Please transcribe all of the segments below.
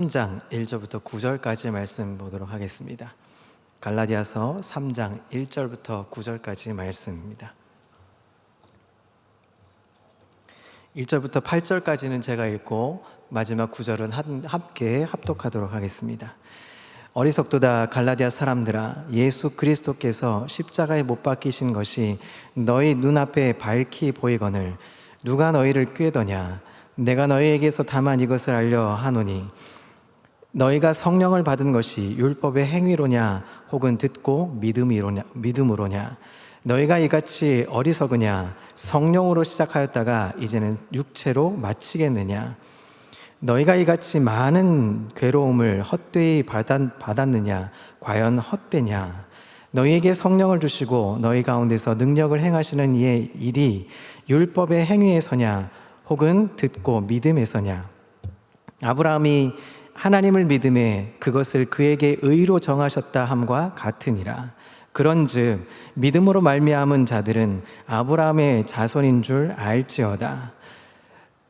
3장 1절부터 9절까지 말씀 보도록 하겠습니다. 갈라디아서 3장 1절부터 9절까지 말씀입니다. 1절부터 8절까지는 제가 읽고 마지막 9절은 함께 합독하도록 하겠습니다. 어리석도다 갈라디아 사람들아, 예수 그리스도께서 십자가에 못 박히신 것이 너희 눈앞에 밝히 보이거늘 누가 너희를 꾀더냐? 내가 너희에게서 다만 이것을 알려 하노니 너희가 성령을 받은 것이 율법의 행위로냐 혹은 듣고 믿음으로냐? 너희가 이같이 어리석으냐? 성령으로 시작하였다가 이제는 육체로 마치겠느냐? 너희가 이같이 많은 괴로움을 헛되이 받았느냐? 과연 헛되냐? 너희에게 성령을 주시고 너희 가운데서 능력을 행하시는 이의 일이 율법의 행위에서냐 혹은 듣고 믿음에서냐? 아브라함이 하나님을 믿음에 그것을 그에게 의로 정하셨다 함과 같으니라. 그런즉 믿음으로 말미암은 자들은 아브라함의 자손인 줄 알지어다.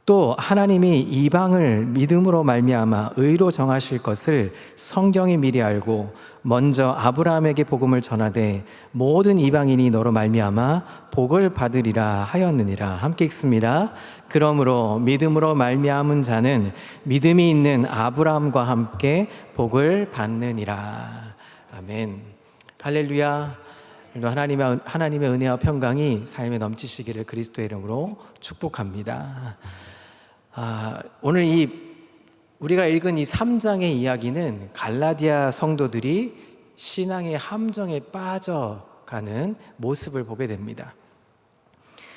또 하나님이 이방을 믿음으로 말미암아 의로 정하실 것을 성경이 미리 알고 먼저 아브라함에게 복음을 전하되 모든 이방인이 너로 말미암아 복을 받으리라 하였느니라. 함께 읽습니다. 그러므로 믿음으로 말미암은 자는 믿음이 있는 아브라함과 함께 복을 받느니라. 아멘. 할렐루야. 하나님의 은혜와 평강이 삶에 넘치시기를 그리스도의 이름으로 축복합니다. 오늘 우리가 읽은 이 3장의 이야기는 갈라디아 성도들이 신앙의 함정에 빠져가는 모습을 보게 됩니다.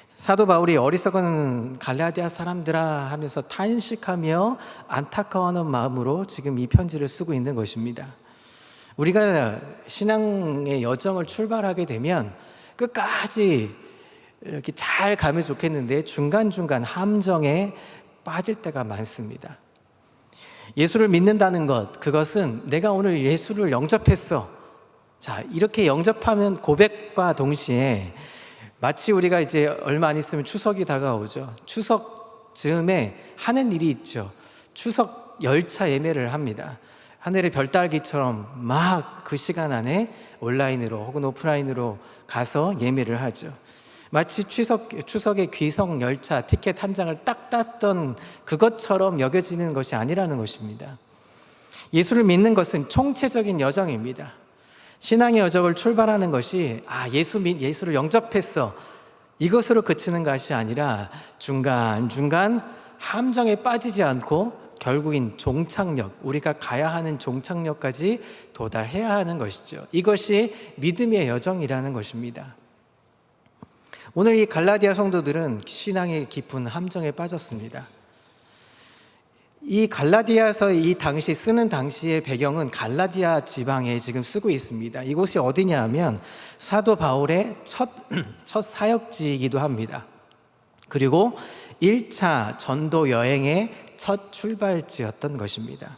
사도 바울이 어리석은 갈라디아 사람들아 하면서 탄식하며 안타까워하는 마음으로 지금 이 편지를 쓰고 있는 것입니다. 우리가 신앙의 여정을 출발하게 되면 끝까지 이렇게 잘 가면 좋겠는데 중간중간 함정에 빠질 때가 많습니다. 예수를 믿는다는 것, 그것은 내가 오늘 예수를 영접했어. 자, 이렇게 영접하면 고백과 동시에 마치 우리가 이제 얼마 안 있으면 추석이 다가오죠. 추석 즈음에 하는 일이 있죠. 추석 열차 예매를 합니다. 하늘의 별따기처럼 막 그 시간 안에 온라인으로 혹은 오프라인으로 가서 예매를 하죠. 마치 추석의 귀성 열차 티켓 한 장을 딱 땄던 그것처럼 여겨지는 것이 아니라는 것입니다. 예수를 믿는 것은 총체적인 여정입니다. 신앙의 여정을 출발하는 것이 예수를 영접했어, 이것으로 그치는 것이 아니라 중간중간 함정에 빠지지 않고 결국인 종착역, 우리가 가야 하는 종착역까지 도달해야 하는 것이죠. 이것이 믿음의 여정이라는 것입니다. 오늘 이 갈라디아 성도들은 신앙의 깊은 함정에 빠졌습니다. 이 갈라디아서 쓰는 당시의 배경은 갈라디아 지방에 지금 쓰고 있습니다. 이곳이 어디냐 하면 사도 바울의 첫 사역지이기도 합니다. 그리고 1차 전도 여행의 첫 출발지였던 것입니다.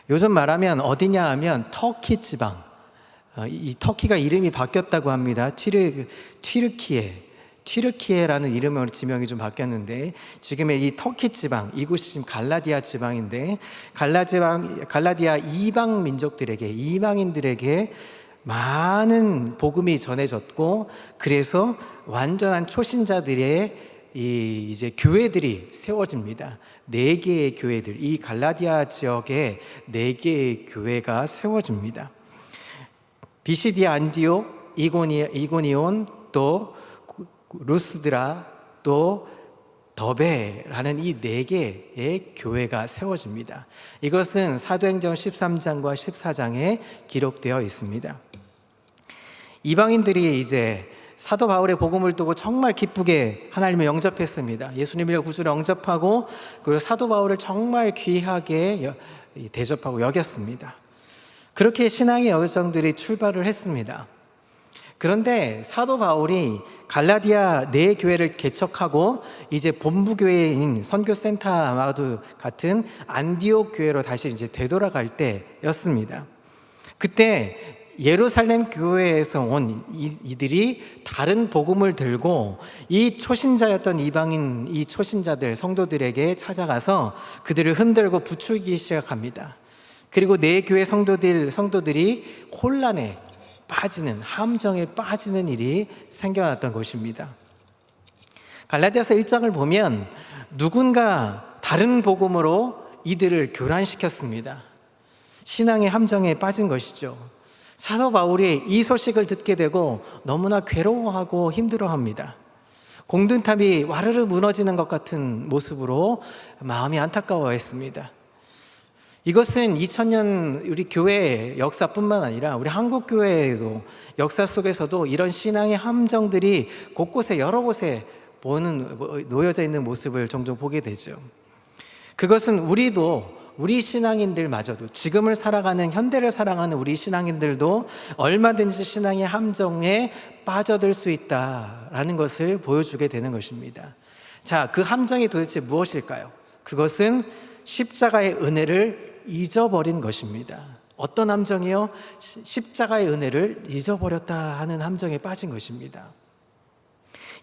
요즘 말하면 어디냐 하면 터키 지방, 이 터키가 이름이 바뀌었다고 합니다. 튀르키예라는 이름으로 지명이 좀 바뀌었는데 지금의 이 터키 지방, 이곳이 지금 갈라디아 지방인데 갈라디아 이방 민족들에게, 이방인들에게 많은 복음이 전해졌고, 그래서 완전한 초신자들의 이제 교회들이 세워집니다. 4개의 교회들, 이 갈라디아 지역에 4개의 교회가 세워집니다. 비시디아 안디옥, 이고니온, 또 루스드라, 또 더베라는 이 4개의 교회가 세워집니다. 이것은 사도행전 13장과 14장에 기록되어 있습니다. 이방인들이 이제 사도 바울의 복음을 두고 정말 기쁘게 하나님을 영접했습니다. 예수님을 구주로 영접하고, 그리고 사도 바울을 정말 귀하게 대접하고 여겼습니다. 그렇게 신앙의 여정들이 출발을 했습니다. 그런데 사도 바울이 갈라디아 4교회를 개척하고 이제 본부교회인 선교센터와도 같은 안디옥 교회로 다시 이제 되돌아갈 때였습니다. 그때 예루살렘 교회에서 온 이들이 다른 복음을 들고 이 초신자였던 이방인 이 초신자들 성도들에게 찾아가서 그들을 흔들고 부추기기 시작합니다. 그리고 내 교회 성도들이 혼란에 빠지는, 함정에 빠지는 일이 생겨났던 것입니다. 갈라디아서 1장을 보면 누군가 다른 복음으로 이들을 교란시켰습니다. 신앙의 함정에 빠진 것이죠. 사도 바울이 이 소식을 듣게 되고 너무나 괴로워하고 힘들어합니다. 공든탑이 와르르 무너지는 것 같은 모습으로 마음이 안타까워했습니다. 이것은 2000년 우리 교회의 역사뿐만 아니라 우리 한국 교회에도 역사 속에서도 이런 신앙의 함정들이 곳곳에 여러 곳에 놓여져 있는 모습을 종종 보게 되죠. 그것은 우리 신앙인들마저도, 지금을 살아가는, 현대를 살아가는 우리 신앙인들도 얼마든지 신앙의 함정에 빠져들 수 있다라는 것을 보여주게 되는 것입니다. 자, 그 함정이 도대체 무엇일까요? 그것은 십자가의 은혜를 잊어버린 것입니다. 어떤 함정이요? 십자가의 은혜를 잊어버렸다 하는 함정에 빠진 것입니다.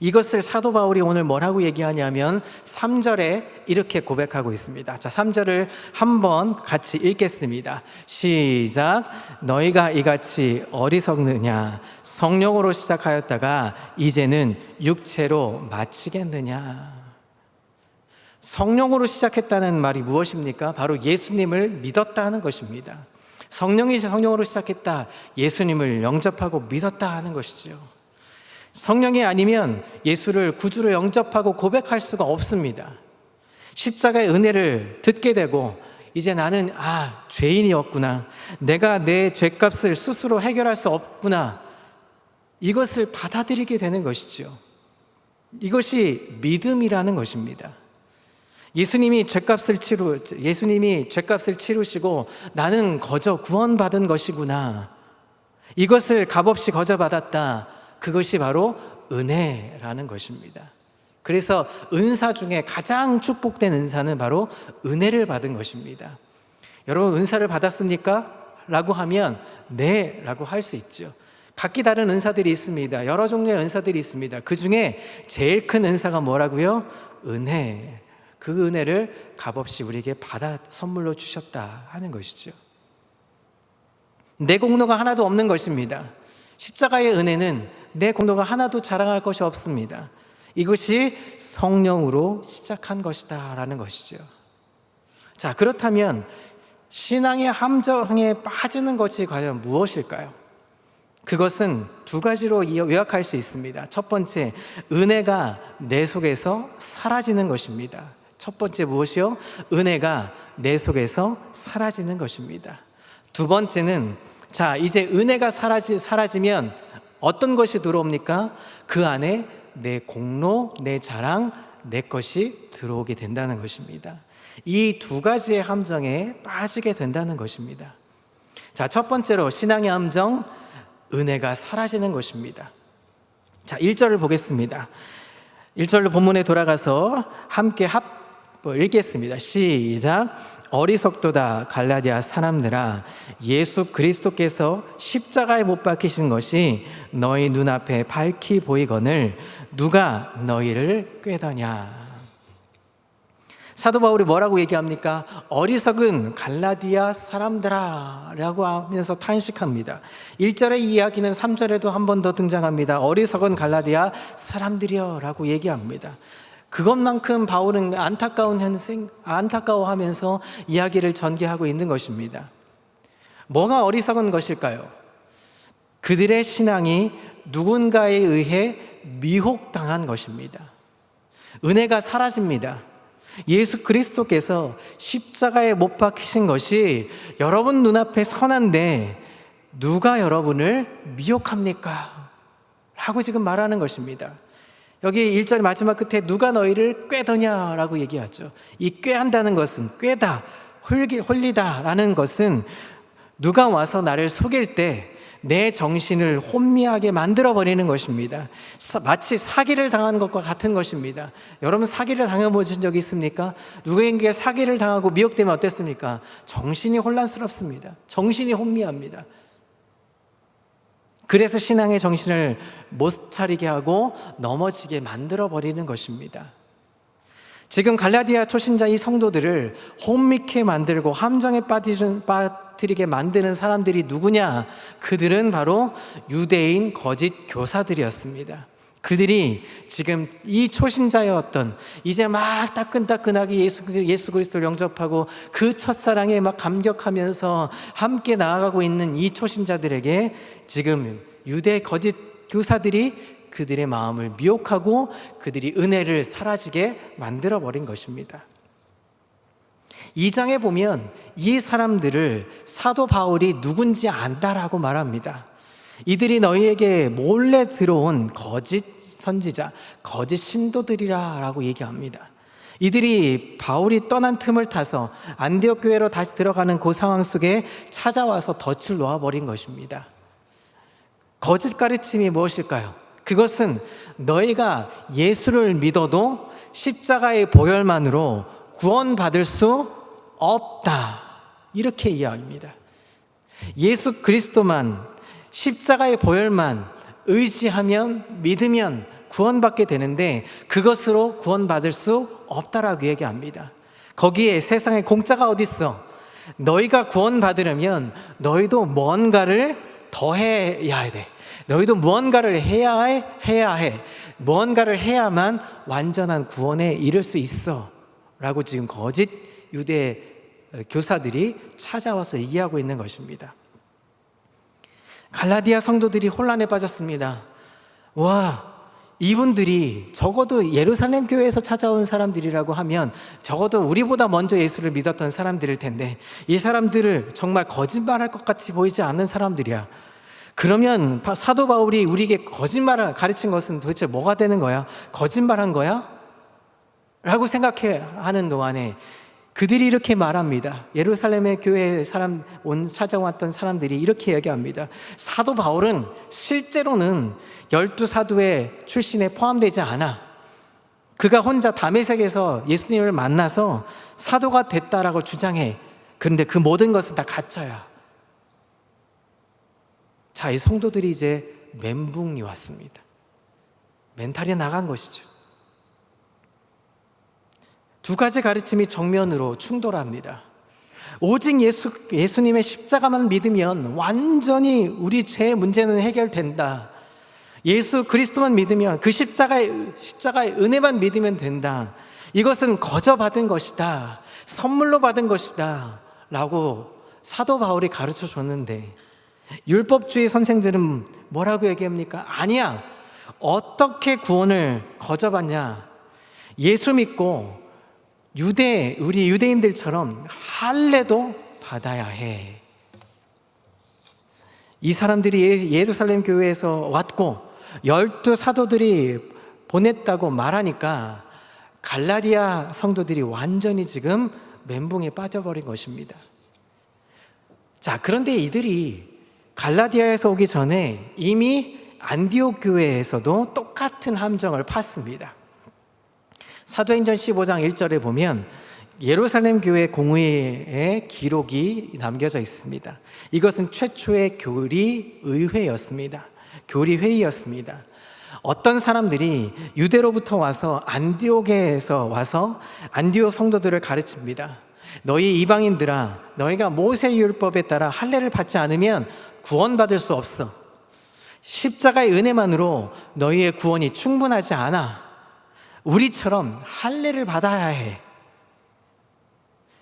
이것을 사도 바울이 오늘 뭐라고 얘기하냐면 3절에 이렇게 고백하고 있습니다. 자, 3절을 한번 같이 읽겠습니다. 시작. 너희가 이같이 어리석느냐? 성령으로 시작하였다가 이제는 육체로 마치겠느냐? 성령으로 시작했다는 말이 무엇입니까? 바로 예수님을 믿었다 하는 것입니다. 성령이 성령으로 시작했다, 예수님을 영접하고 믿었다 하는 것이죠. 성령이 아니면 예수를 구주로 영접하고 고백할 수가 없습니다. 십자가의 은혜를 듣게 되고 이제 나는 죄인이었구나, 내가 내 죄값을 스스로 해결할 수 없구나, 이것을 받아들이게 되는 것이죠. 이것이 믿음이라는 것입니다. 예수님이 죄값을 치루시고 나는 거저 구원받은 것이구나, 이것을 값없이 거저 받았다, 그것이 바로 은혜라는 것입니다. 그래서 은사 중에 가장 축복된 은사는 바로 은혜를 받은 것입니다. 여러분, 은사를 받았습니까? 라고 하면 네 라고 할 수 있죠. 각기 다른 은사들이 있습니다. 여러 종류의 은사들이 있습니다. 그 중에 제일 큰 은사가 뭐라고요? 은혜. 그 은혜를 값없이 우리에게 받아 선물로 주셨다 하는 것이죠. 내 공로가 하나도 없는 것입니다. 십자가의 은혜는 내 공로가 하나도 자랑할 것이 없습니다. 이것이 성령으로 시작한 것이다 라는 것이죠. 자, 그렇다면 신앙의 함정에 빠지는 것이 과연 무엇일까요? 그것은 두 가지로 요약할 수 있습니다. 첫 번째, 은혜가 내 속에서 사라지는 것입니다. 첫 번째 무엇이요? 은혜가 내 속에서 사라지는 것입니다. 두 번째는, 자, 이제 은혜가 사라지면 어떤 것이 들어옵니까? 그 안에 내 공로, 내 자랑, 내 것이 들어오게 된다는 것입니다. 이 두 가지의 함정에 빠지게 된다는 것입니다. 자, 첫 번째로 신앙의 함정, 은혜가 사라지는 것입니다. 자, 1절을 보겠습니다. 1절로 본문에 돌아가서 함께 읽겠습니다. 시작. 어리석도다 갈라디아 사람들아, 예수 그리스도께서 십자가에 못 박히신 것이 너희 눈앞에 밝히 보이거늘 누가 너희를 꾀더냐. 사도 바울이 뭐라고 얘기합니까? 어리석은 갈라디아 사람들아 라고 하면서 탄식합니다. 1절의 이야기는 3절에도 한 번 더 등장합니다. 어리석은 갈라디아 사람들이여 라고 얘기합니다. 그것만큼 바울은 안타까워하면서 이야기를 전개하고 있는 것입니다. 뭐가 어리석은 것일까요? 그들의 신앙이 누군가에 의해 미혹당한 것입니다. 은혜가 사라집니다. 예수 그리스도께서 십자가에 못 박히신 것이 여러분 눈앞에 선한데 누가 여러분을 미혹합니까? 라고 지금 말하는 것입니다. 여기 1절 마지막 끝에 누가 너희를 꾀더냐 라고 얘기하죠. 이 꾀한다는 것은, 꾀다, 홀리다 라는 것은 누가 와서 나를 속일 때 내 정신을 혼미하게 만들어버리는 것입니다. 마치 사기를 당한 것과 같은 것입니다. 여러분, 사기를 당해보신 적이 있습니까? 누구에게 사기를 당하고 미혹되면 어땠습니까? 정신이 혼란스럽습니다. 정신이 혼미합니다. 그래서 신앙의 정신을 못 차리게 하고 넘어지게 만들어 버리는 것입니다. 지금 갈라디아 초신자 이 성도들을 혼미케 만들고 함정에 빠뜨리게 만드는 사람들이 누구냐? 그들은 바로 유대인 거짓 교사들이었습니다. 그들이 지금 이 초신자였던, 이제 막 따끈따끈하게 예수 그리스도를 영접하고 그 첫사랑에 막 감격하면서 함께 나아가고 있는 이 초신자들에게 지금 유대 거짓 교사들이 그들의 마음을 미혹하고 그들이 은혜를 사라지게 만들어버린 것입니다. 2장에 보면 이 사람들을 사도 바울이 누군지 안다라고 말합니다. 이들이 너희에게 몰래 들어온 거짓 선지자, 거짓 신도들이라 라고 얘기합니다. 이들이 바울이 떠난 틈을 타서 안디옥 교회로 다시 들어가는 그 상황 속에 찾아와서 덫을 놓아버린 것입니다. 거짓 가르침이 무엇일까요? 그것은 너희가 예수를 믿어도 십자가의 보혈만으로 구원받을 수 없다, 이렇게 이야기합니다. 예수 그리스도만, 십자가의 보혈만 의지하면, 믿으면 구원받게 되는데 그것으로 구원받을 수 없다라고 얘기합니다. 거기에 세상에 공짜가 어디 있어? 너희가 구원받으려면 너희도 뭔가를 더 해야 돼. 너희도 무언가를 해야 해. 무언가를 해야만 완전한 구원에 이를 수 있어 라고 지금 거짓 유대 교사들이 찾아와서 얘기하고 있는 것입니다. 갈라디아 성도들이 혼란에 빠졌습니다. 와, 이분들이 적어도 예루살렘 교회에서 찾아온 사람들이라고 하면 적어도 우리보다 먼저 예수를 믿었던 사람들일 텐데 이 사람들을 정말 거짓말할 것 같이 보이지 않는 사람들이야. 그러면 사도 바울이 우리에게 거짓말을 가르친 것은 도대체 뭐가 되는 거야? 거짓말한 거야? 라고 생각하는 동안에 그들이 이렇게 말합니다. 예루살렘의 교회에 찾아왔던 사람들이 이렇게 얘기합니다. 사도 바울은 실제로는 12사도의 출신에 포함되지 않아. 그가 혼자 다메섹에서 예수님을 만나서 사도가 됐다라고 주장해. 그런데 그 모든 것은 다 가짜야. 자, 이 성도들이 이제 멘붕이 왔습니다. 멘탈이 나간 것이죠. 두 가지 가르침이 정면으로 충돌합니다. 오직 예수님의 십자가만 믿으면 완전히 우리 죄의 문제는 해결된다. 예수 그리스도만 믿으면 그 십자가의 은혜만 믿으면 된다. 이것은 거저 받은 것이다. 선물로 받은 것이다. 라고 사도 바울이 가르쳐 줬는데 율법주의 선생들은 뭐라고 얘기합니까? 아니야. 어떻게 구원을 거저 받냐? 예수 믿고 우리 유대인들처럼 할례도 받아야 해. 이 사람들이 예루살렘 교회에서 왔고 12사도들이 보냈다고 말하니까 갈라디아 성도들이 완전히 지금 멘붕에 빠져버린 것입니다. 자, 그런데 이들이 갈라디아에서 오기 전에 이미 안디옥 교회에서도 똑같은 함정을 팠습니다. 사도행전 15장 1절에 보면 예루살렘 교회 공의의 기록이 남겨져 있습니다. 이것은 최초의 교리의회였습니다. 교리회의였습니다. 어떤 사람들이 유대로부터 와서 안디옥에서 와서 안디옥 성도들을 가르칩니다. 너희 이방인들아, 너희가 모세율법에 따라 할례를 받지 않으면 구원받을 수 없어. 십자가의 은혜만으로 너희의 구원이 충분하지 않아. 우리처럼 할례를 받아야 해.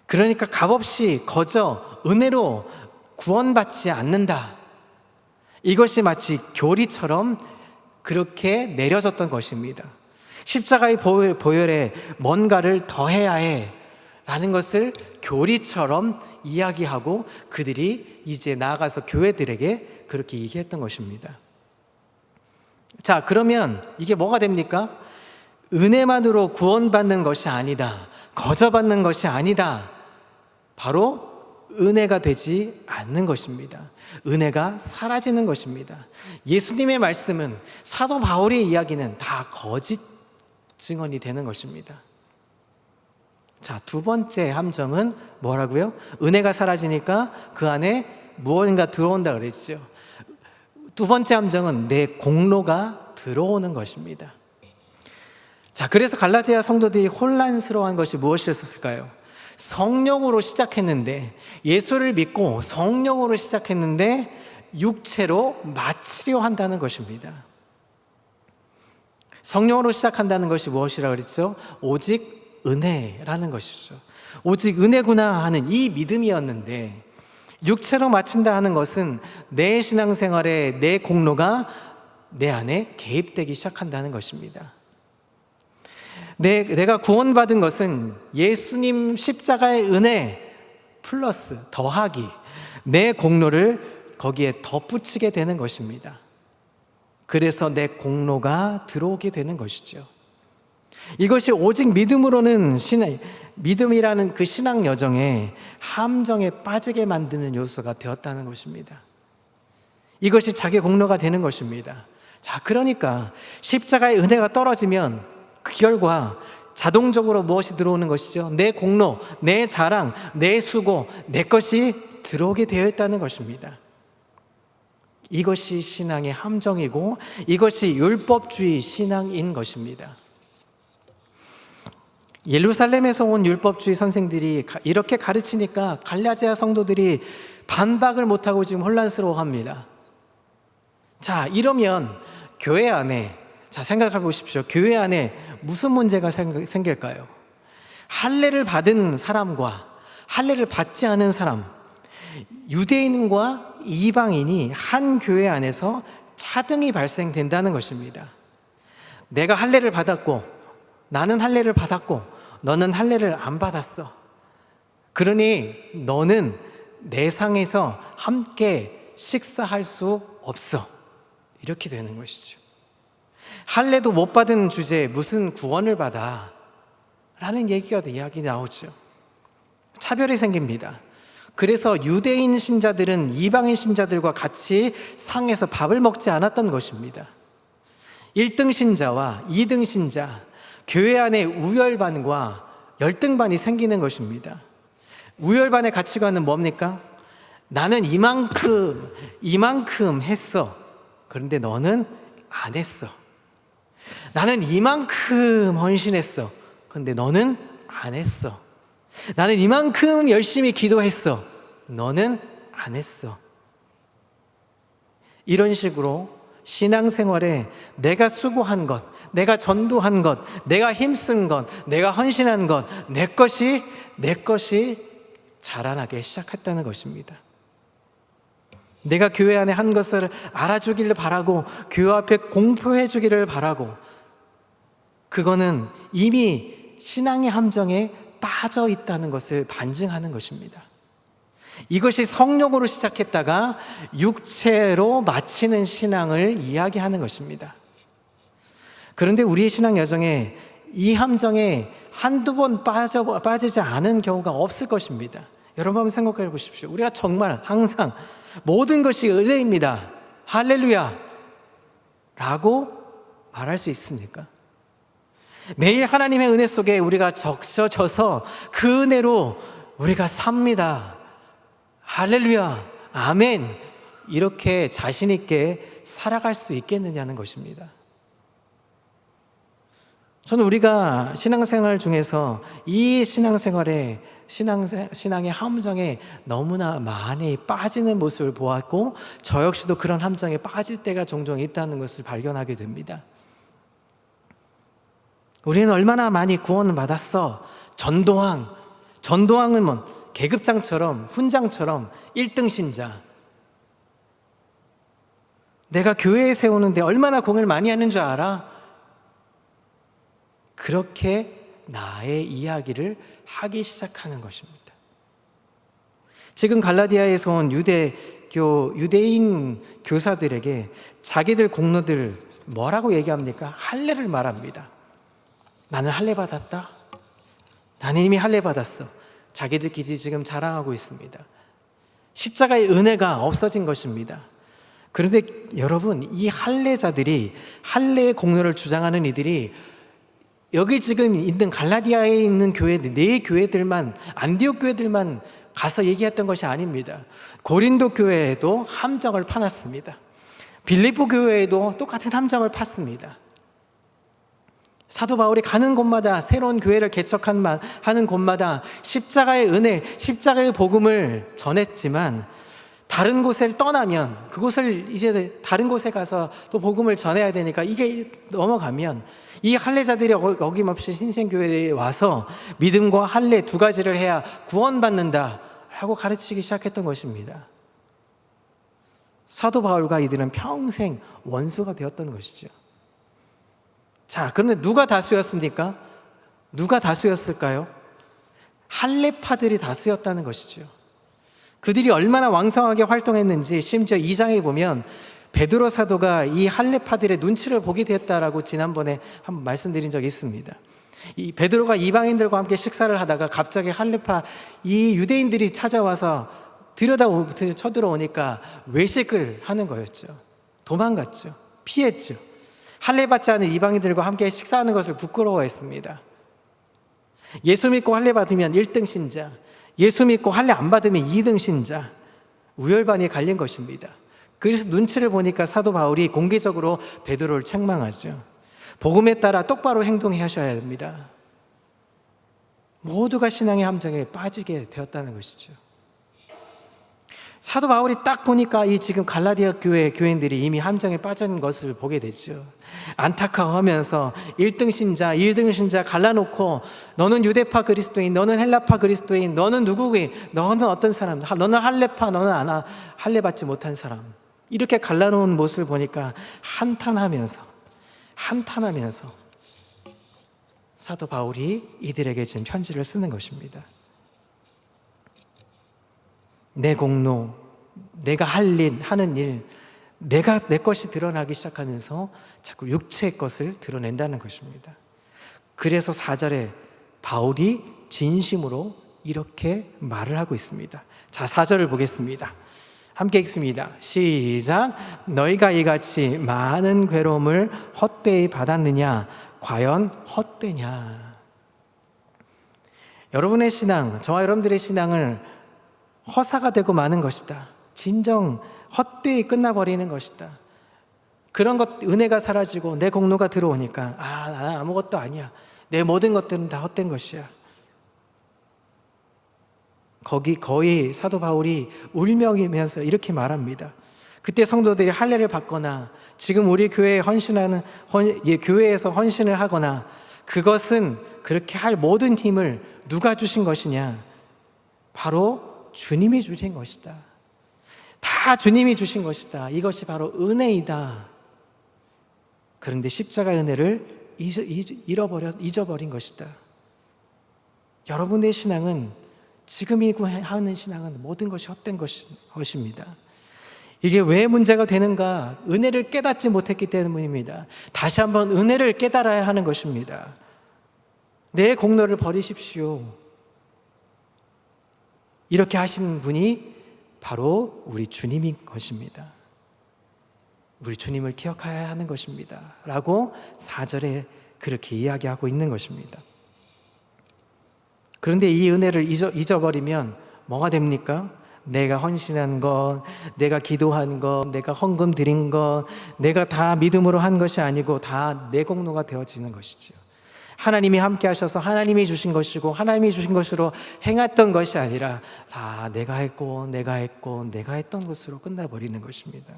그러니까 값없이 거저 은혜로 구원받지 않는다. 이것이 마치 교리처럼 그렇게 내려졌던 것입니다. 십자가의 보혈에 뭔가를 더해야 해 라는 것을 교리처럼 이야기하고 그들이 이제 나아가서 교회들에게 그렇게 얘기했던 것입니다. 자, 그러면 이게 뭐가 됩니까? 은혜만으로 구원받는 것이 아니다. 거저 받는 것이 아니다. 바로 은혜가 되지 않는 것입니다. 은혜가 사라지는 것입니다. 예수님의 말씀은, 사도 바울의 이야기는 다 거짓 증언이 되는 것입니다. 자, 두 번째 함정은 뭐라고요? 은혜가 사라지니까 그 안에 무언가 들어온다 그랬죠. 두 번째 함정은 내 공로가 들어오는 것입니다. 자, 그래서 갈라디아 성도들이 혼란스러워한 것이 무엇이었을까요? 성령으로 시작했는데, 예수를 믿고 성령으로 시작했는데 육체로 마치려 한다는 것입니다. 성령으로 시작한다는 것이 무엇이라고 그랬죠? 오직 은혜라는 것이죠. 오직 은혜구나 하는 이 믿음이었는데, 육체로 마친다 하는 것은 내 신앙생활에 내 공로가 내 안에 개입되기 시작한다는 것입니다. 내가 구원받은 것은 예수님 십자가의 은혜 플러스 더하기, 내 공로를 거기에 덧붙이게 되는 것입니다. 그래서 내 공로가 들어오게 되는 것이죠. 이것이 오직 믿음으로는 믿음이라는 그 신앙 여정에 함정에 빠지게 만드는 요소가 되었다는 것입니다. 이것이 자기 공로가 되는 것입니다. 자, 그러니까 십자가의 은혜가 떨어지면 그 결과 자동적으로 무엇이 들어오는 것이죠? 내 공로, 내 자랑, 내 수고, 내 것이 들어오게 되어 있다는 것입니다. 이것이 신앙의 함정이고 이것이 율법주의 신앙인 것입니다. 예루살렘에서 온 율법주의 선생들이 이렇게 가르치니까 갈라디아 성도들이 반박을 못하고 지금 혼란스러워합니다. 자, 이러면 교회 안에, 자, 생각해 보십시오. 교회 안에 무슨 문제가 생길까요? 할례를 받은 사람과 할례를 받지 않은 사람, 유대인과 이방인이 한 교회 안에서 차등이 발생된다는 것입니다. 내가 할례를 받았고, 나는 할례를 받았고 너는 할례를 안 받았어. 그러니 너는 내 상에서 함께 식사할 수 없어. 이렇게 되는 것이죠. 할례도 못 받은 주제에 무슨 구원을 받아? 라는 이야기 나오죠. 차별이 생깁니다. 그래서 유대인 신자들은 이방인 신자들과 같이 상에서 밥을 먹지 않았던 것입니다. 1등 신자와 2등 신자, 교회 안에 우열반과 열등반이 생기는 것입니다. 우열반의 가치관은 뭡니까? 나는 이만큼 했어. 그런데 너는 안 했어. 나는 이만큼 헌신했어. 그런데 너는 안 했어. 나는 이만큼 열심히 기도했어. 너는 안 했어. 이런 식으로 신앙생활에 내가 수고한 것, 내가 전도한 것, 내가 힘쓴 것, 내가 헌신한 것, 내 것이 자라나기 시작했다는 것입니다. 내가 교회 안에 한 것을 알아주기를 바라고 교회 앞에 공표해 주기를 바라고, 그거는 이미 신앙의 함정에 빠져 있다는 것을 반증하는 것입니다. 이것이 성령으로 시작했다가 육체로 마치는 신앙을 이야기하는 것입니다. 그런데 우리의 신앙 여정에 이 함정에 한두 번 빠지지 않은 경우가 없을 것입니다. 여러분 한번 생각해 보십시오. 우리가 정말 항상 모든 것이 은혜입니다, 할렐루야 라고 말할 수 있습니까? 매일 하나님의 은혜 속에 우리가 적셔져서 그 은혜로 우리가 삽니다, 할렐루야, 아멘, 이렇게 자신 있게 살아갈 수 있겠느냐는 것입니다. 저는 우리가 신앙생활 중에서 이 신앙생활에 신앙의 함정에 너무나 많이 빠지는 모습을 보았고, 저 역시도 그런 함정에 빠질 때가 종종 있다는 것을 발견하게 됩니다. 우리는 얼마나 많이 구원을 받았어. 전도왕은 뭐 계급장처럼 훈장처럼 1등 신자, 내가 교회에 세우는데 얼마나 공을 많이 하는 줄 알아? 그렇게 나의 이야기를 하기 시작하는 것입니다. 지금 갈라디아에서 온 유대인 교사들에게 자기들 공로들 뭐라고 얘기합니까? 할례를 말합니다. 나는 할례 받았다. 나는 이미 할례 받았어. 자기들끼리 지금 자랑하고 있습니다. 십자가의 은혜가 없어진 것입니다. 그런데 여러분, 이 할례자들이, 할례의 공로를 주장하는 이들이 여기 지금 있는 갈라디아에 있는 교회들, 네 교회들만, 안디옥 교회들만 가서 얘기했던 것이 아닙니다. 고린도 교회에도 함정을 파놨습니다. 빌립보 교회에도 똑같은 함정을 팠습니다. 사도 바울이 가는 곳마다, 새로운 교회를 개척하는 곳마다 십자가의 은혜, 십자가의 복음을 전했지만 다른 곳을 떠나면, 그곳을 이제 다른 곳에 가서 또 복음을 전해야 되니까 이게 넘어가면 이 할례자들이 어김없이 신생교회에 와서 믿음과 할례 두 가지를 해야 구원받는다 라고 가르치기 시작했던 것입니다. 사도 바울과 이들은 평생 원수가 되었던 것이죠. 자, 그런데 누가 다수였습니까? 누가 다수였을까요? 할례파들이 다수였다는 것이죠. 그들이 얼마나 왕성하게 활동했는지 심지어 2장에 보면 베드로 사도가 이 할례파들의 눈치를 보게 됐다라고 지난번에 한번 말씀드린 적이 있습니다. 이 베드로가 이방인들과 함께 식사를 하다가 갑자기 할례파 이 유대인들이 찾아와서 쳐들어오니까 외식을 하는 거였죠. 도망갔죠. 피했죠. 할례 받지 않은 이방인들과 함께 식사하는 것을 부끄러워했습니다. 예수 믿고 할례 받으면 1등 신자, 예수 믿고 할례 안 받으면 2등 신자, 우열반이 갈린 것입니다. 그래서 눈치를 보니까 사도 바울이 공개적으로 베드로를 책망하죠. 복음에 따라 똑바로 행동해 하셔야 됩니다. 모두가 신앙의 함정에 빠지게 되었다는 것이죠. 사도 바울이 딱 보니까 이 지금 갈라디아 교회 교인들이 이미 함정에 빠진 것을 보게 됐죠. 안타까워하면서 1등 신자, 2등 신자 갈라놓고 너는 유대파 그리스도인, 너는 헬라파 그리스도인, 너는 누구게, 너는 어떤 사람, 너는 할례파, 너는 할례 받지 못한 사람, 이렇게 갈라놓은 모습을 보니까 한탄하면서 사도 바울이 이들에게 지금 편지를 쓰는 것입니다. 내 공로, 내가 하는 일, 내 것이 드러나기 시작하면서 자꾸 육체의 것을 드러낸다는 것입니다. 그래서 4절에 바울이 진심으로 이렇게 말을 하고 있습니다. 자, 4절을 보겠습니다. 함께 읽습니다. 시작. 너희가 이같이 많은 괴로움을 헛되이 받았느냐? 과연 헛되냐? 여러분의 신앙, 저와 여러분들의 신앙을 허사가 되고 마는 것이다. 진정 헛되이 끝나버리는 것이다. 그런 것, 은혜가 사라지고 내 공로가 들어오니까 나는 아무것도 아니야. 내 모든 것들은 다 헛된 것이야. 거의 사도 바울이 울먹이면서 이렇게 말합니다. 그때 성도들이 할례를 받거나 지금 우리 교회에 교회에서 헌신을 하거나 그것은 그렇게 할 모든 힘을 누가 주신 것이냐? 바로 주님이 주신 것이다. 다 주님이 주신 것이다. 이것이 바로 은혜이다. 그런데 십자가의 은혜를 잊어버린 것이다. 여러분의 신앙은, 지금이 하는 신앙은 모든 것이 헛된 것입니다. 이게 왜 문제가 되는가? 은혜를 깨닫지 못했기 때문입니다. 다시 한번 은혜를 깨달아야 하는 것입니다. 내 공로를 버리십시오. 이렇게 하시는 분이 바로 우리 주님인 것입니다. 우리 주님을 기억해야 하는 것입니다. 라고 4절에 그렇게 이야기하고 있는 것입니다. 그런데 이 은혜를 잊어버리면 뭐가 됩니까? 내가 헌신한 것, 내가 기도한 것, 내가 헌금 드린 것, 내가 다 믿음으로 한 것이 아니고 다 내 공로가 되어지는 것이죠. 하나님이 함께 하셔서 하나님이 주신 것이고 하나님이 주신 것으로 행했던 것이 아니라 다 내가 했던 것으로 끝나버리는 것입니다.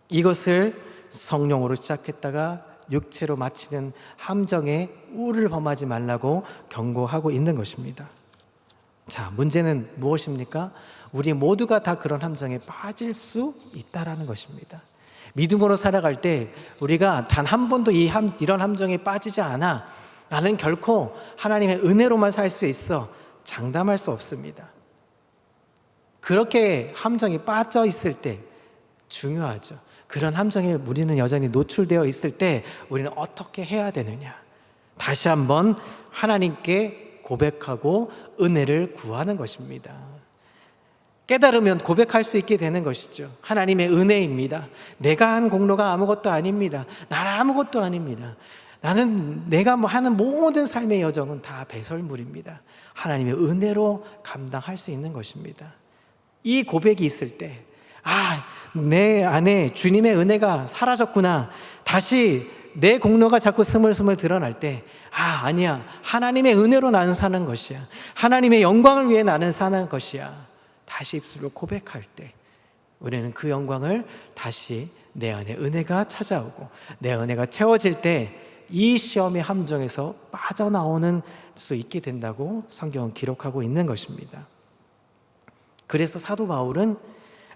이것을 성령으로 시작했다가 육체로 마치는 함정에 우를 범하지 말라고 경고하고 있는 것입니다. 자, 문제는 무엇입니까? 우리 모두가 다 그런 함정에 빠질 수 있다라는 것입니다. 믿음으로 살아갈 때 우리가 단 한 번도 이런 함정에 빠지지 않아, 나는 결코 하나님의 은혜로만 살 수 있어, 장담할 수 없습니다. 그렇게 함정에 빠져 있을 때 중요하죠. 그런 함정에 우리는 여전히 노출되어 있을 때 우리는 어떻게 해야 되느냐? 다시 한번 하나님께 고백하고 은혜를 구하는 것입니다. 깨달으면 고백할 수 있게 되는 것이죠. 하나님의 은혜입니다. 내가 한 공로가 아무것도 아닙니다. 나는 아무것도 아닙니다. 내가 하는 모든 삶의 여정은 다 배설물입니다. 하나님의 은혜로 감당할 수 있는 것입니다. 이 고백이 있을 때, 내 안에 주님의 은혜가 사라졌구나, 다시 내 공로가 자꾸 스물스물 드러날 때, 아니야, 하나님의 은혜로 나는 사는 것이야, 하나님의 영광을 위해 나는 사는 것이야, 다시 입술로 고백할 때 은혜는 그 영광을 다시 내 안에 은혜가 찾아오고 내 은혜가 채워질 때 이 시험의 함정에서 빠져나오는 수 있게 된다고 성경은 기록하고 있는 것입니다. 그래서 사도 바울은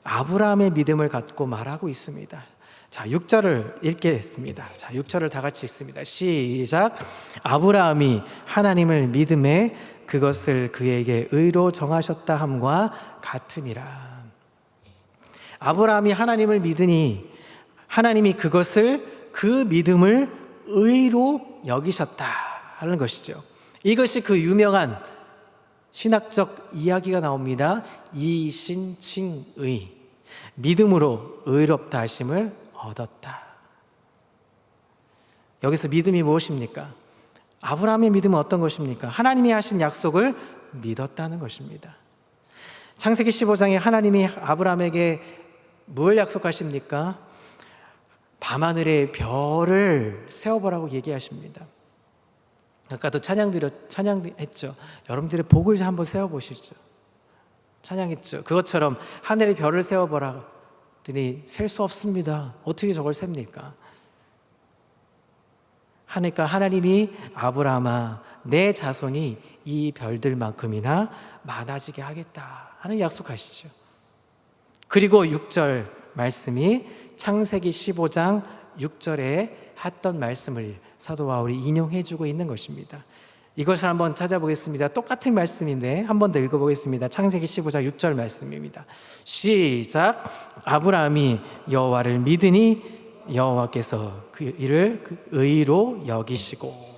아브라함의 믿음을 갖고 말하고 있습니다. 자, 6절을 읽겠습니다. 자, 6절을 다 같이 읽습니다. 시작. 아브라함이 하나님을 믿음에 그것을 그에게 의로 정하셨다 함과 같으니라. 아브라함이 하나님을 믿으니 하나님이 그 믿음을 의로 여기셨다 하는 것이죠. 이것이 그 유명한 신학적 이야기가 나옵니다. 이신칭의, 믿음으로 의롭다 하심을 얻었다. 여기서 믿음이 무엇입니까? 아브라함의 믿음은 어떤 것입니까? 하나님이 하신 약속을 믿었다는 것입니다. 창세기 15장에 하나님이 아브라함에게 뭘 약속하십니까? 밤하늘에 별을 세워보라고 얘기하십니다. 아까도 찬양했죠. 여러분들의 복을 한번 세워보시죠. 찬양했죠. 그것처럼 하늘에 별을 세워보라 더니 셀 수 없습니다. 어떻게 저걸 셉니까? 하니까 하나님이 아브라함아, 내 자손이 이 별들만큼이나 많아지게 하겠다 하는 약속하시죠. 그리고 6절 말씀이 창세기 15장 6절에 했던 말씀을 사도 바울이 인용해주고 있는 것입니다. 이것을 한번 찾아보겠습니다. 똑같은 말씀인데 한 번 더 읽어보겠습니다. 창세기 15장 6절 말씀입니다. 시작. 아브라함이 여호와를 믿으니 여호와께서 그 일을 의로 여기시고,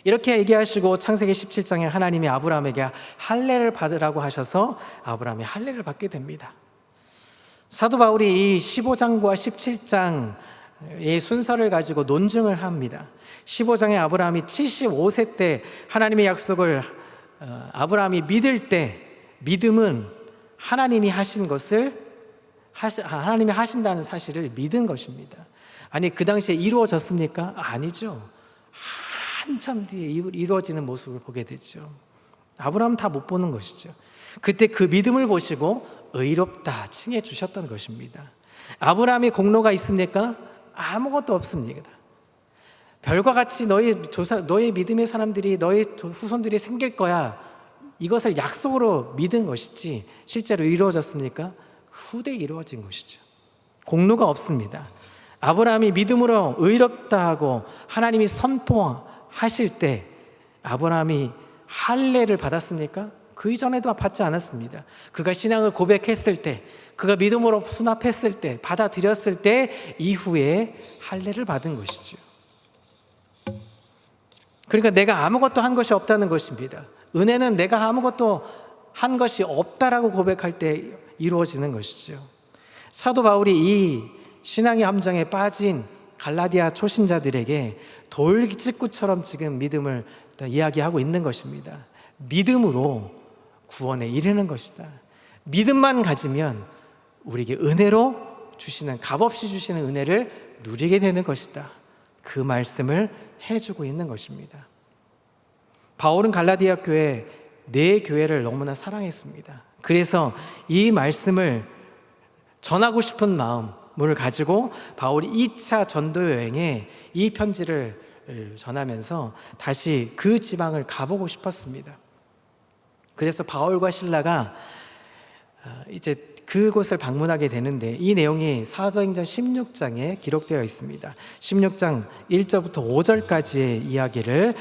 이렇게 얘기하시고 창세기 17장에 하나님이 아브라함에게 할례를 받으라고 하셔서 아브라함이 할례를 받게 됩니다. 사도 바울이 이 15장과 17장의 순서를 가지고 논증을 합니다. 15장에 아브라함이 75세 때 하나님의 약속을 아브라함이 믿을 때, 믿음은 하나님이 하신 것을 하나님이 하신다는 사실을 믿은 것입니다. 아니, 그 당시에 이루어졌습니까? 아니죠. 한참 뒤에 이루어지는 모습을 보게 되죠. 아브라함은 다 못 보는 것이죠. 그때 그 믿음을 보시고 의롭다 칭해 주셨던 것입니다. 아브라함이 공로가 있습니까? 아무것도 없습니다. 별과 같이 너의 믿음의 사람들이, 너의 후손들이 생길 거야, 이것을 약속으로 믿은 것이지 실제로 이루어졌습니까? 후대에 이루어진 것이죠. 공로가 없습니다. 아브라함이 믿음으로 의롭다 하고 하나님이 선포하실 때 아브라함이 할례를 받았습니까? 그 이전에도 받지 않았습니다. 그가 신앙을 고백했을 때, 그가 믿음으로 수납했을 때, 받아들였을 때 이후에 할례를 받은 것이죠. 그러니까 내가 아무것도 한 것이 없다는 것입니다. 은혜는 내가 아무것도 한 것이 없다라고 고백할 때 이루어지는 것이죠. 사도 바울이 이 신앙의 함정에 빠진 갈라디아 초신자들에게 돌직구처럼 지금 믿음을 이야기하고 있는 것입니다. 믿음으로 구원에 이르는 것이다. 믿음만 가지면 우리에게 은혜로 주시는, 값없이 주시는 은혜를 누리게 되는 것이다. 그 말씀을 해주고 있는 것입니다. 바울은 갈라디아 교회, 네 교회를 너무나 사랑했습니다. 그래서 이 말씀을 전하고 싶은 마음을 가지고 바울이 2차 전도 여행에 이 편지를 전하면서 다시 그 지방을 가보고 싶었습니다. 그래서 바울과 실라가 이제 그곳을 방문하게 되는데, 이 내용이 사도행전 16장에 기록되어 있습니다. 16장 1절부터 5절까지의 이야기를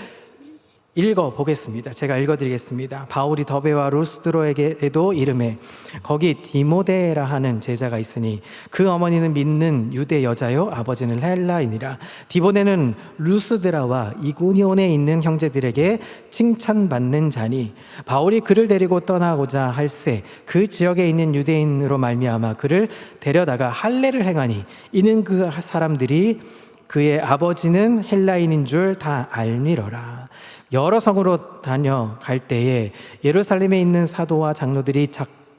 읽어보겠습니다. 제가 읽어드리겠습니다. 바울이 더베와 루스드로에게도 이르매 거기 디모데라 하는 제자가 있으니 그 어머니는 믿는 유대 여자요 아버지는 헬라인이라. 디모데는 루스드라와 이구니온에 있는 형제들에게 칭찬받는 자니 바울이 그를 데리고 떠나고자 할새 그 지역에 있는 유대인으로 말미암아 그를 데려다가 할례를 행하니 이는 그 사람들이 그의 아버지는 헬라인인 줄 다 알미러라. 여러 성으로 다녀갈 때에 예루살렘에 있는 사도와 장로들이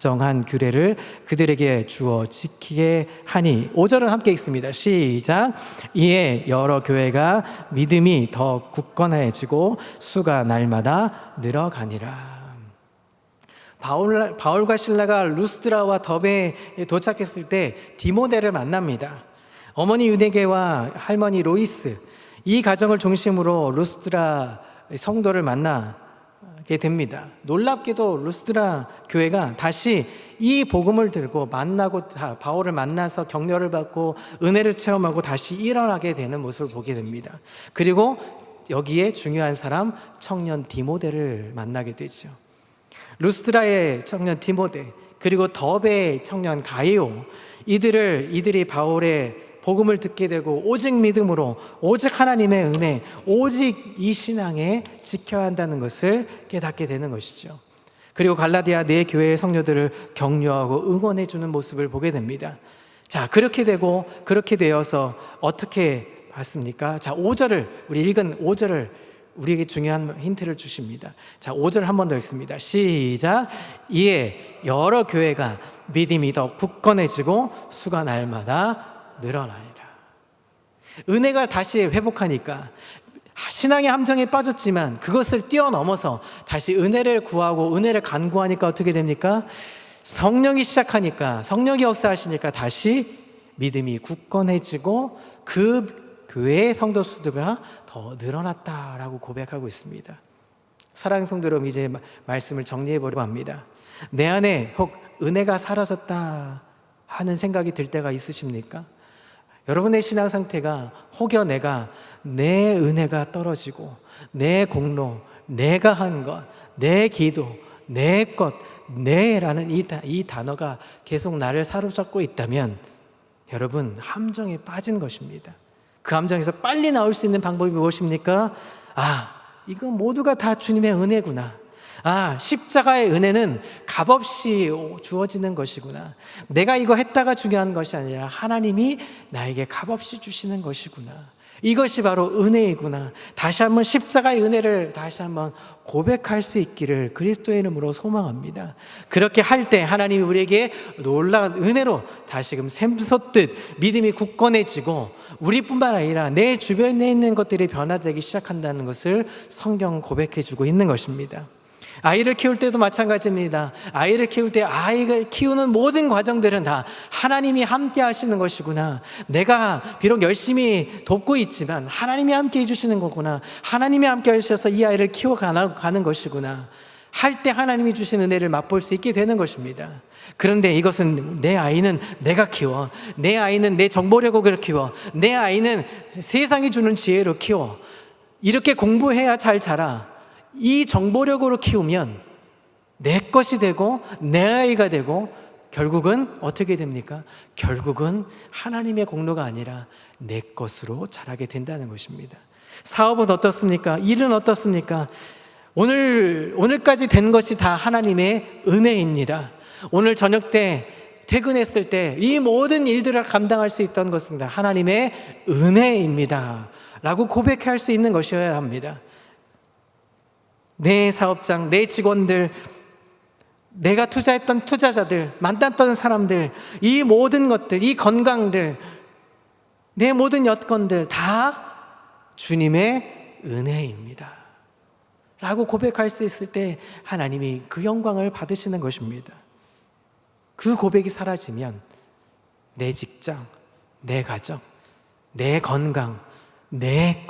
정한 규례를 그들에게 주어 지키게 하니. 5절은 함께 읽습니다. 시작. 이에 여러 교회가 믿음이 더 굳건해지고 수가 날마다 늘어가니라. 바울과 실라가 루스드라와 더베에 도착했을 때 디모데를 만납니다. 어머니 유네게와 할머니 로이스, 이 가정을 중심으로 루스드라 성도를 만나게 됩니다. 놀랍게도 루스드라 교회가 다시 이 복음을 들고 만나고 바울을 만나서 격려를 받고 은혜를 체험하고 다시 일어나게 되는 모습을 보게 됩니다. 그리고 여기에 중요한 사람 청년 디모데를 만나게 되죠. 루스드라의 청년 디모데, 그리고 더베의 청년 가이오, 이들이 바울의 복음을 듣게 되고 오직 믿음으로, 오직 하나님의 은혜, 오직 이 신앙에 지켜야 한다는 것을 깨닫게 되는 것이죠. 그리고 갈라디아 네 교회의 성도들을 격려하고 응원해 주는 모습을 보게 됩니다. 자, 그렇게 되고 그렇게 되어서 어떻게 봤습니까? 자, 5절을 우리 읽은 5절을 우리에게 중요한 힌트를 주십니다. 자, 5절 한 번 더 읽습니다. 시작. 이에 여러 교회가 믿음이 더 굳건해지고 수가 날마다 늘어나리라. 은혜가 다시 회복하니까 신앙의 함정에 빠졌지만 그것을 뛰어넘어서 다시 은혜를 구하고 은혜를 간구하니까 어떻게 됩니까? 성령이 시작하니까, 성령이 역사하시니까 다시 믿음이 굳건해지고 그 교회의 성도 수가 더 늘어났다라고 고백하고 있습니다. 사랑하는 성도 여러분, 이제 말씀을 정리해 보려고 합니다. 내 안에 혹 은혜가 사라졌다 하는 생각이 들 때가 있으십니까? 여러분의 신앙 상태가 혹여 내 은혜가 떨어지고 내 공로, 내가 한 것, 내 기도, 내 것, 내라는 이 단어가 계속 나를 사로잡고 있다면 여러분 함정에 빠진 것입니다. 그 함정에서 빨리 나올 수 있는 방법이 무엇입니까? 이거 모두가 다 주님의 은혜구나. 십자가의 은혜는 값없이 주어지는 것이구나. 내가 이거 했다가 중요한 것이 아니라 하나님이 나에게 값없이 주시는 것이구나. 이것이 바로 은혜이구나. 다시 한번 십자가의 은혜를 다시 한번 고백할 수 있기를 그리스도의 이름으로 소망합니다. 그렇게 할 때 하나님이 우리에게 놀라운 은혜로 다시금 샘솟듯 믿음이 굳건해지고 우리뿐만 아니라 내 주변에 있는 것들이 변화되기 시작한다는 것을 성경 고백해주고 있는 것입니다. 아이를 키울 때도 마찬가지입니다. 아이를 키울 때 아이가 키우는 모든 과정들은 다 하나님이 함께 하시는 것이구나. 내가 비록 열심히 돕고 있지만 하나님이 함께 해주시는 거구나. 하나님이 함께 하셔서 이 아이를 키워가는 것이구나. 할 때 하나님이 주신 은혜를 맛볼 수 있게 되는 것입니다. 그런데 이것은 내 아이는 내가 키워, 내 아이는 내 정보력으로 키워, 내 아이는 세상이 주는 지혜로 키워, 이렇게 공부해야 잘 자라, 이 정보력으로 키우면 내 것이 되고 내 아이가 되고 결국은 어떻게 됩니까? 결국은 하나님의 공로가 아니라 내 것으로 자라게 된다는 것입니다. 사업은 어떻습니까? 일은 어떻습니까? 오늘까지 된 것이 다 하나님의 은혜입니다. 오늘 저녁 때 퇴근했을 때 이 모든 일들을 감당할 수 있던 것은 다 하나님의 은혜입니다 라고 고백할 수 있는 것이어야 합니다. 내 사업장, 내 직원들, 내가 투자했던 투자자들, 만났던 사람들, 이 모든 것들, 이 건강들, 내 모든 여건들 다 주님의 은혜입니다 라고 고백할 수 있을 때 하나님이 그 영광을 받으시는 것입니다. 그 고백이 사라지면 내 직장, 내 가정, 내 건강, 내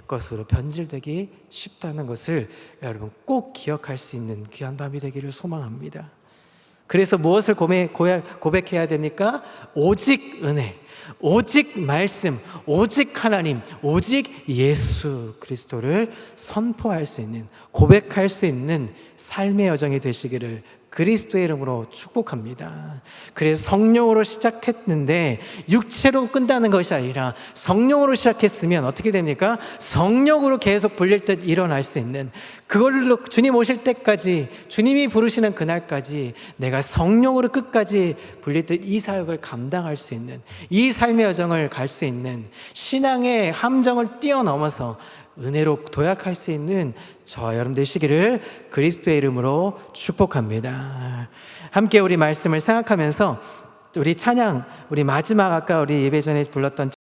것으로 변질되기 쉽다는 것을 여러분 꼭 기억할 수 있는 귀한 밤이 되기를 소망합니다. 그래서 무엇을 고백해야 됩니까? 오직 은혜, 오직 말씀, 오직 하나님, 오직 예수 그리스도를 선포할 수 있는, 고백할 수 있는 삶의 여정이 되시기를 그리스도의 이름으로 축복합니다. 그래서 성령으로 시작했는데 육체로 끝나는 것이 아니라 성령으로 시작했으면 어떻게 됩니까? 성령으로 계속 불릴 듯 일어날 수 있는, 그걸로 주님 오실 때까지, 주님이 부르시는 그날까지 내가 성령으로 끝까지 불릴 듯 이 사역을 감당할 수 있는, 이 삶의 여정을 갈 수 있는, 신앙의 함정을 뛰어넘어서 은혜로 도약할 수 있는 저 여러분 되시기를 그리스도의 이름으로 축복합니다. 함께 우리 말씀을 생각하면서 우리 찬양, 우리 마지막 아까 우리 예배 전에 불렀던